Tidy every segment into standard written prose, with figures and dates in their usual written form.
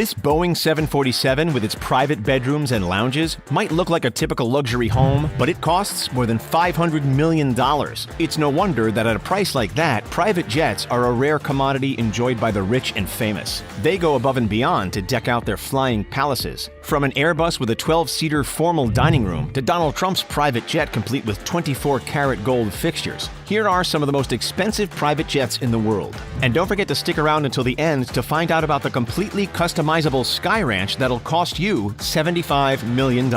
This Boeing 747 with its private bedrooms and lounges might look like a typical luxury home, but it costs more than $500 million. It's no wonder that at a price like that, private jets are a rare commodity enjoyed by the rich and famous. They go above and beyond to deck out their flying palaces. From an Airbus with a 12-seater formal dining room to Donald Trump's private jet complete with 24-karat gold fixtures, here are some of the most expensive private jets in the world. And don't forget to stick around until the end to find out about the completely customizable Sky Ranch that'll cost you $75 million.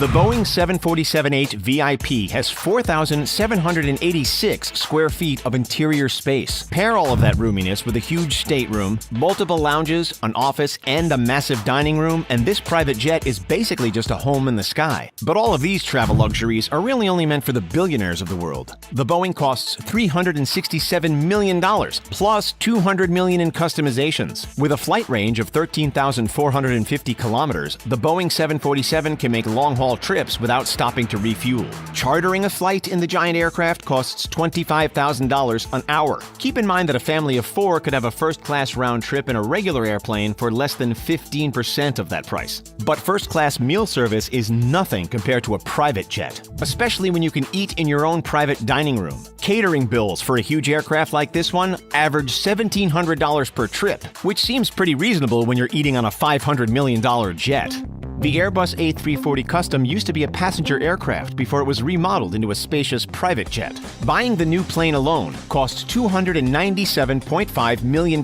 The Boeing 747-8 VIP has 4,786 square feet of interior space. Pair all of that roominess with a huge stateroom, multiple lounges, an office, and a massive dining room, and this private jet is basically just a home in the sky. But all of these travel luxuries are really only meant for the billionaires of the world. The Boeing costs $367 million, plus $200 million in customizations. With a flight range of 13,450 kilometers, the Boeing 747 can make long-haul trips without stopping to refuel. Chartering a flight in the giant aircraft costs $25,000 an hour. Keep in mind that a family of 4 could have a first-class round trip in a regular airplane for less than 15% of that price. But first-class meal service is nothing compared to a private jet, especially when you can eat in your own private dining room. Catering bills for a huge aircraft like this one average $1,700 per trip, which seems pretty reasonable when you're eating on a $500 million jet. The Airbus A340 Custom used to be a passenger aircraft before it was remodeled into a spacious private jet. Buying the new plane alone cost $297.5 million,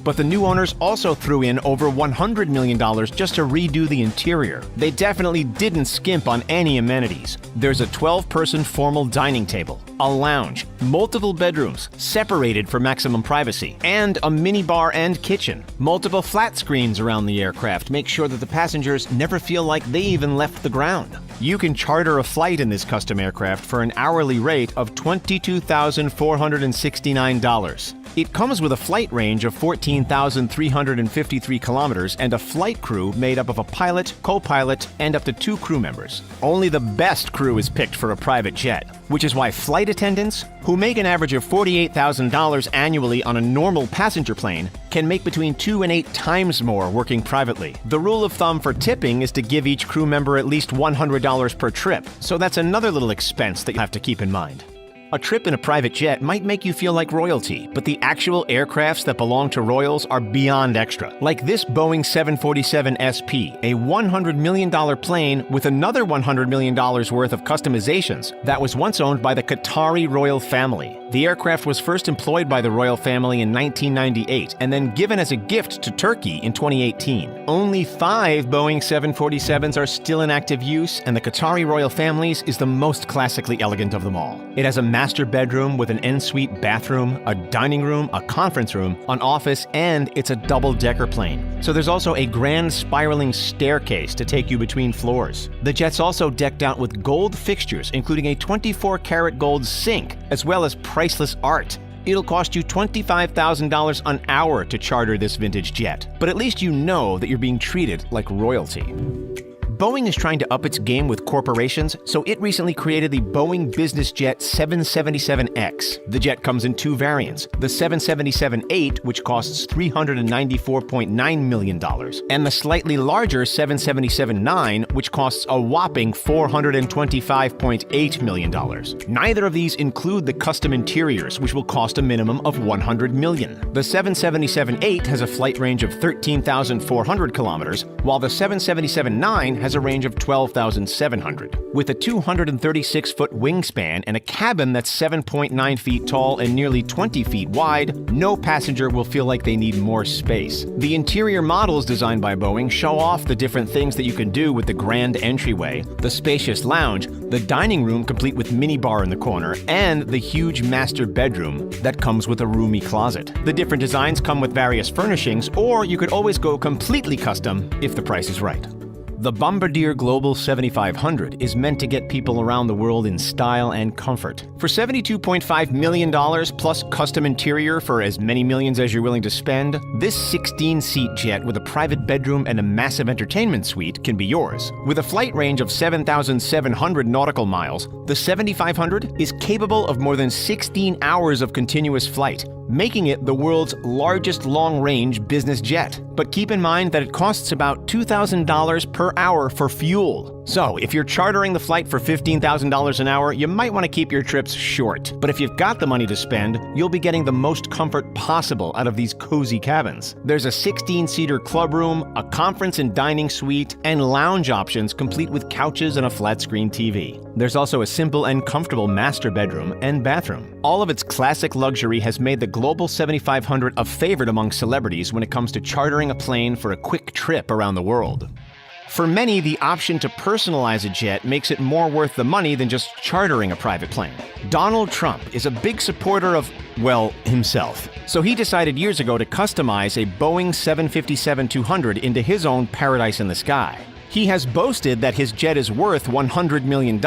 but the new owners also threw in over $100 million just to redo the interior. They definitely didn't skimp on any amenities. There's a 12-person formal dining table, a lounge, multiple bedrooms, separated for maximum privacy, and a minibar and kitchen. Multiple flat screens around the aircraft make sure that the passengers never feel like they even left the ground. You can charter a flight in this custom aircraft for an hourly rate of $22,469. It comes with a flight range of 14,353 kilometers and a flight crew made up of a pilot, co-pilot, and up to 2 crew members. Only the best crew is picked for a private jet, which is why flight attendants, who make an average of $48,000 annually on a normal passenger plane, can make between 2 and 8 times more working privately. The rule of thumb for tipping is to give each crew member at least $100 per trip, so that's another little expense that you have to keep in mind. A trip in a private jet might make you feel like royalty, but the actual aircrafts that belong to royals are beyond extra. Like this Boeing 747 SP, a $100 million plane with another $100 million worth of customizations that was once owned by the Qatari royal family. The aircraft was first employed by the royal family in 1998 and then given as a gift to Turkey in 2018. Only 5 Boeing 747s are still in active use, and the Qatari royal family's is the most classically elegant of them all. It has a master bedroom with an ensuite bathroom, a dining room, a conference room, an office, and it's a double-decker plane. So there's also a grand spiraling staircase to take you between floors. The jet's also decked out with gold fixtures, including a 24-karat gold sink, as well as priceless art. It'll cost you $25,000 an hour to charter this vintage jet, but at least you know that you're being treated like royalty. Boeing is trying to up its game with corporations, so it recently created the Boeing Business Jet 777X. The jet comes in 2 variants, the 777-8, which costs $394.9 million, and the slightly larger 777-9, which costs a whopping $425.8 million. Neither of these include the custom interiors, which will cost a minimum of $100 million. The 777-8 has a flight range of 13,400 kilometers, while the 777-9 has a range of 12,700. With a 236-foot wingspan and a cabin that's 7.9 feet tall and nearly 20 feet wide, no passenger will feel like they need more space. The interior models designed by Boeing show off the different things that you can do with the grand entryway, the spacious lounge, the dining room complete with minibar in the corner, and the huge master bedroom that comes with a roomy closet. The different designs come with various furnishings, or you could always go completely custom if the price is right. The Bombardier Global 7500 is meant to get people around the world in style and comfort. For $72.5 million plus custom interior for as many millions as you're willing to spend, this 16-seat jet with a private bedroom and a massive entertainment suite can be yours. With a flight range of 7,700 nautical miles, the 7500 is capable of more than 16 hours of continuous flight, making it the world's largest long-range business jet. But keep in mind that it costs about $2,000 per hour for fuel. So if you're chartering the flight for $15,000 an hour, you might want to keep your trips short. But if you've got the money to spend, you'll be getting the most comfort possible out of these cozy cabins. There's a 16-seater club room, a conference and dining suite, and lounge options complete with couches and a flat-screen TV. There's also a simple and comfortable master bedroom and bathroom. All of its classic luxury has made the Global 7500 a favorite among celebrities when it comes to chartering a plane for a quick trip around the world. For many, the option to personalize a jet makes it more worth the money than just chartering a private plane. Donald Trump is a big supporter of, well, himself. So he decided years ago to customize a Boeing 757-200 into his own paradise in the sky. He has boasted that his jet is worth $100 million,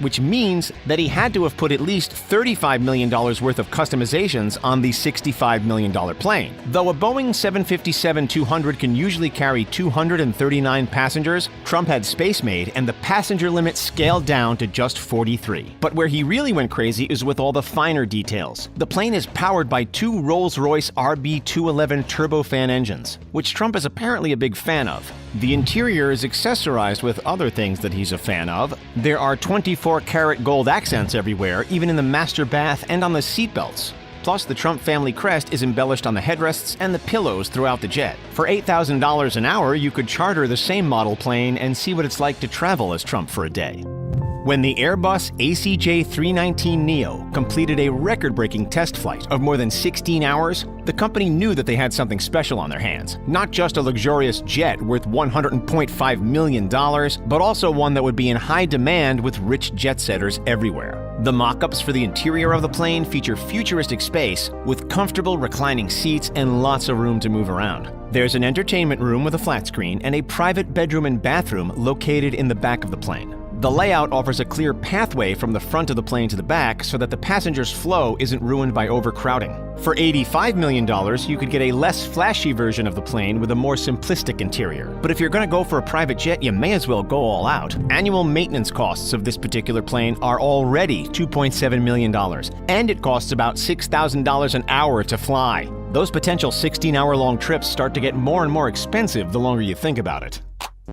which means that he had to have put at least $35 million worth of customizations on the $65 million plane. Though a Boeing 757-200 can usually carry 239 passengers, Trump had space made and the passenger limit scaled down to just 43. But where he really went crazy is with all the finer details. The plane is powered by two Rolls-Royce RB211 turbofan engines, which Trump is apparently a big fan of. The interior is accessorized with other things that he's a fan of. There are 24-karat gold accents everywhere, even in the master bath and on the seatbelts. Plus, the Trump family crest is embellished on the headrests and the pillows throughout the jet. For $8,000 an hour, you could charter the same model plane and see what it's like to travel as Trump for a day. When the Airbus ACJ319neo completed a record-breaking test flight of more than 16 hours, the company knew that they had something special on their hands. Not just a luxurious jet worth $100.5 million, but also one that would be in high demand with rich jet-setters everywhere. The mock-ups for the interior of the plane feature futuristic space with comfortable reclining seats and lots of room to move around. There's an entertainment room with a flat screen and a private bedroom and bathroom located in the back of the plane. The layout offers a clear pathway from the front of the plane to the back so that the passenger's flow isn't ruined by overcrowding. For $85 million, you could get a less flashy version of the plane with a more simplistic interior. But if you're going to go for a private jet, you may as well go all out. Annual maintenance costs of this particular plane are already $2.7 million, and it costs about $6,000 an hour to fly. Those potential 16-hour-long trips start to get more and more expensive the longer you think about it.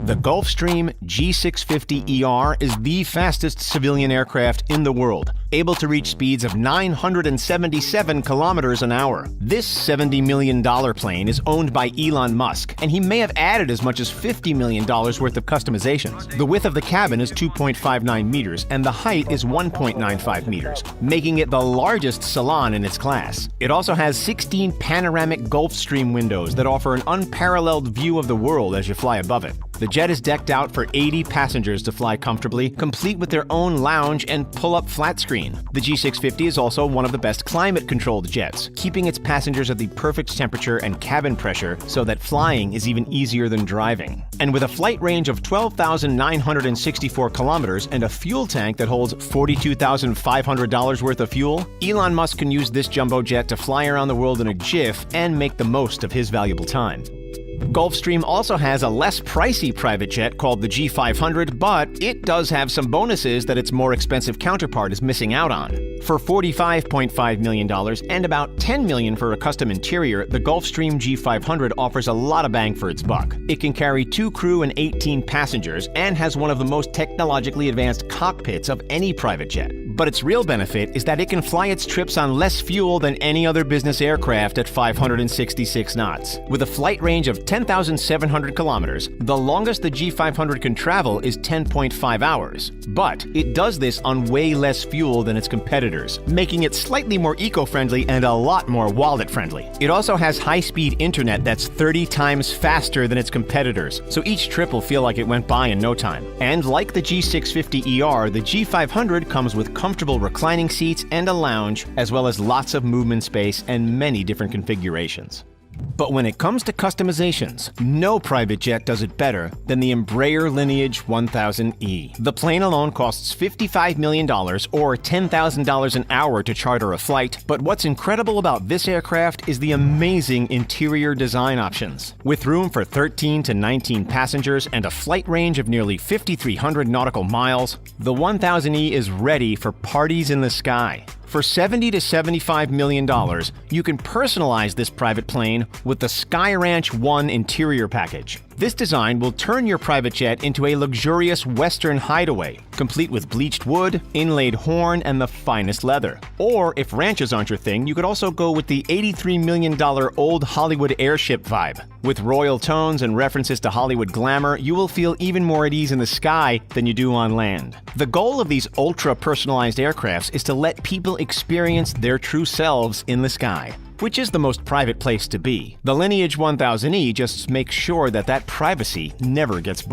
The Gulfstream G650ER is the fastest civilian aircraft in the world, able to reach speeds of 977 kilometers an hour. This $70 million plane is owned by Elon Musk, and he may have added as much as $50 million worth of customizations. The width of the cabin is 2.59 meters, and the height is 1.95 meters, making it the largest salon in its class. It also has 16 panoramic Gulfstream windows that offer an unparalleled view of the world as you fly above it. The jet is decked out for 80 passengers to fly comfortably, complete with their own lounge and pull-up flat screen. The G650 is also one of the best climate-controlled jets, keeping its passengers at the perfect temperature and cabin pressure so that flying is even easier than driving. And with a flight range of 12,964 kilometers and a fuel tank that holds $42,500 worth of fuel, Elon Musk can use this jumbo jet to fly around the world in a jiff and make the most of his valuable time. Gulfstream also has a less pricey private jet called the G500, but it does have some bonuses that its more expensive counterpart is missing out on. For $45.5 million and about $10 million for a custom interior, the Gulfstream G500 offers a lot of bang for its buck. It can carry 2 crew and 18 passengers and has one of the most technologically advanced cockpits of any private jet. But its real benefit is that it can fly its trips on less fuel than any other business aircraft at 566 knots. With a flight range of 10,700 kilometers, the longest the G500 can travel is 10.5 hours. But it does this on way less fuel than its competitors, making it slightly more eco-friendly and a lot more wallet-friendly. It also has high-speed internet that's 30 times faster than its competitors, so each trip will feel like it went by in no time. And like the G650ER, the G500 comes with comfortable reclining seats and a lounge, as well as lots of movement space and many different configurations. But when it comes to customizations, no private jet does it better than the Embraer Lineage 1000E. The plane alone costs $55 million or $10,000 an hour to charter a flight, but what's incredible about this aircraft is the amazing interior design options. With room for 13 to 19 passengers and a flight range of nearly 5,300 nautical miles, the 1000E is ready for parties in the sky. For $70 to $75 million, you can personalize this private plane with the Sky Ranch One interior package. This design will turn your private jet into a luxurious Western hideaway, complete with bleached wood, inlaid horn, and the finest leather. Or, if ranches aren't your thing, you could also go with the $83 million old Hollywood airship vibe. With royal tones and references to Hollywood glamour, you will feel even more at ease in the sky than you do on land. The goal of these ultra-personalized aircrafts is to let people experience their true selves in the sky, which is the most private place to be. The Lineage 1000E just makes sure that privacy never gets bored.